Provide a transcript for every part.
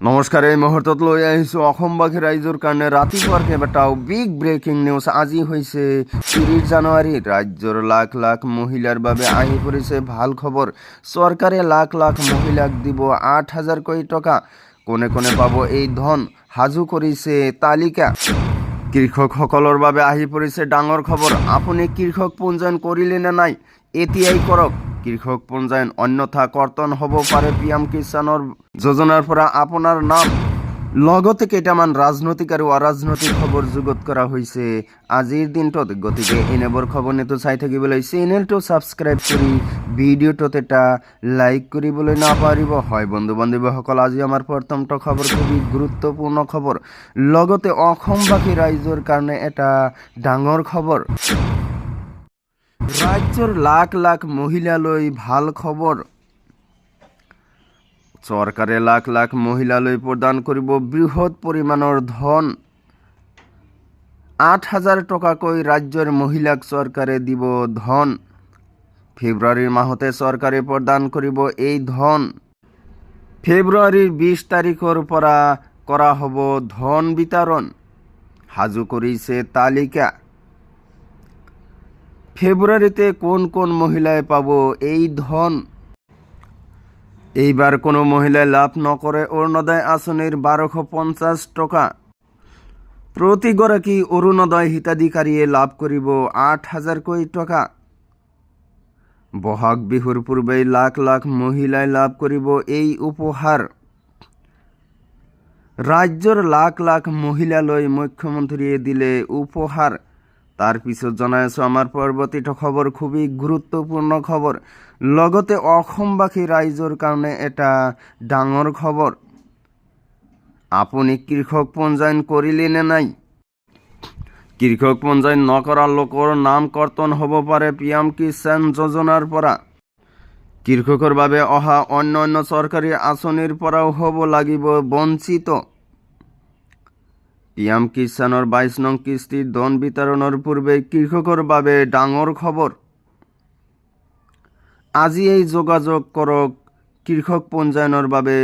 নমস্কাৰ। এই মুহূৰ্তত লৈ আহিছোঁ অসমবাসী ৰাইজৰ কাৰণে ৰাতিপুৱাৰ কেইবাটাও বিগ ব্ৰেকিং নিউজ। আজি হৈছে 30 জানুৱাৰী। ৰাজ্যৰ লাখ লাখ মহিলাৰ বাবে আহি পৰিছে ভাল খবৰ। চৰকাৰে লাখ লাখ মহিলাক দিব 8,000 কোটি টকা। কোনে কোনে পাব এই ধন, সাজু কৰিছে তালিকা। কৃষকসকলৰ বাবে আহি পৰিছে ডাঙৰ খবৰ। আপুনি কৃষক পঞ্জীয়ন কৰিলে নে নাই? এতিয়াই কৰক। কৃষক পঞ্জীয়ন, অন্যথা কৰ্তন হ'ব পাৰে PM কিষাণৰ যোজনাৰ পৰা আপোনাৰ নাম। লগতে কেইটামান ৰাজনৈতিক আৰু অৰাজনৈতিক খবৰ যুগুত কৰা হৈছে আজিৰ দিনটোত। গতিকে এনেবোৰ খবৰ নিতো চাই থাকিবলৈ চেনেলটো ছাবস্ক্ৰাইব কৰি ভিডিঅ'টোত এটা লাইক কৰিবলৈ নাপাহৰিব। হয় বন্ধু বান্ধৱীসকল, আজি আমাৰ প্ৰথমটো খবৰ খুবেই গুৰুত্বপূৰ্ণ খবৰ। লগতে অসমবাসী ৰাইজৰ কাৰণে এটা ডাঙৰ খবৰ। ৰাজ্যৰ লাখ লাখ মহিলালৈ ভাল খবৰ। চৰকাৰে লাখ লাখ মহিলালৈ প্ৰদান কৰিব বৃহৎ পৰিমাণৰ ধন। 8,000 টকাকৈ ৰাজ্যৰ মহিলাক চৰকাৰে দিব ধন। ফেব্ৰুৱাৰীৰ মাহতে চৰকাৰে প্ৰদান কৰিব এই ধন। ফেব্ৰুৱাৰীৰ 20 তাৰিখৰ পৰা কৰা হ'ব ধন বিতৰণ, সাজু কৰিছে তালিকা। ফেব্ৰুৱাৰীতে কোন কোন মহিলাই পাব এই ধন? এইবাৰ কোনো মহিলাই লাভ নকৰে অৰুণোদয় আঁচনিৰ 1250 টকা। প্ৰতিগৰাকী অৰুণোদয় হিতাধিকাৰীয়ে লাভ কৰিব 8,000 কোটি টকা। বহাগ বিহুৰ পূৰ্বেই লাখ লাখ মহিলাই লাভ কৰিব এই উপহাৰ। ৰাজ্যৰ লাখ লাখ মহিলালৈ মুখ্যমন্ত্ৰীয়ে দিলে উপহাৰ। তাৰ পিছত জনাই আছোঁ আমাৰ পৰৱৰ্তীটো খবৰ, খুবেই গুৰুত্বপূৰ্ণ খবৰ। লগতে অসমবাসী ৰাইজৰ কাৰণে এটা ডাঙৰ খবৰ। আপুনি কৃষক পঞ্জীয়ন কৰিলে নে নাই? কৃষক পঞ্জীয়ন নকৰা লোকৰ নাম কৰ্তন হ'ব পাৰে PM কিষাণ যোজনাৰ পৰা। কৃষকৰ বাবে অহা অন্য চৰকাৰী আঁচনিৰ পৰাও হ'ব লাগিব বঞ্চিত। PM কিষাণৰ 22 নং কিস্তিৰ ধন বিতৰণৰ পূৰ্বে কৃষকৰ বাবে ডাঙৰ খবৰ। আজিয়েই যোগাযোগ কৰক কৃষক পঞ্জীয়নৰ বাবে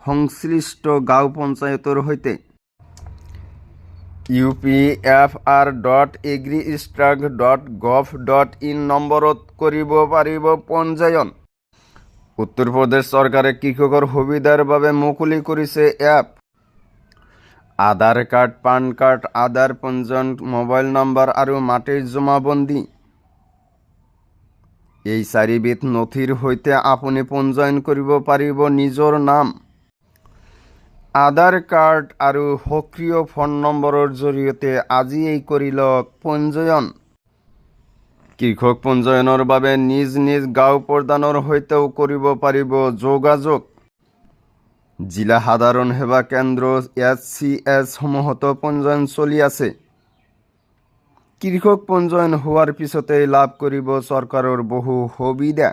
সংশ্লিষ্ট গাঁও পঞ্চায়তৰ সৈতে। upfr.agristack.gov.in নম্বৰত কৰিব পাৰিব পঞ্জীয়ন। উত্তৰ প্ৰদেশ চৰকাৰে কৃষকৰ সুবিধাৰ বাবে মুকলি কৰিছে এপ। আধাৰ কাৰ্ড, পান কাৰ্ড, আধাৰ পঞ্জীয়ন, মোবাইল নম্বৰ আৰু মাটিৰ জমাবন্দী, এই 4বিধ নথিৰ সৈতে আপুনি পঞ্জীয়ন কৰিব পাৰিব নিজৰ নাম। আধাৰ কাৰ্ড আৰু সক্ৰিয় ফোন নম্বৰৰ জৰিয়তে আজিয়েই কৰি লওক পঞ্জীয়ন। কৃষক পঞ্জীয়নৰ বাবে নিজ নিজ গাঁও প্ৰধানৰ সৈতেও কৰিব পাৰিব যোগাযোগ। জিলা সাধাৰণ সেৱা কেন্দ্ৰ SCS সমূহতো পঞ্জীয়ন চলি আছে। কৃষক পঞ্জীয়ন হোৱাৰ পিছতেই লাভ কৰিব চৰকাৰৰ বহু সুবিধা।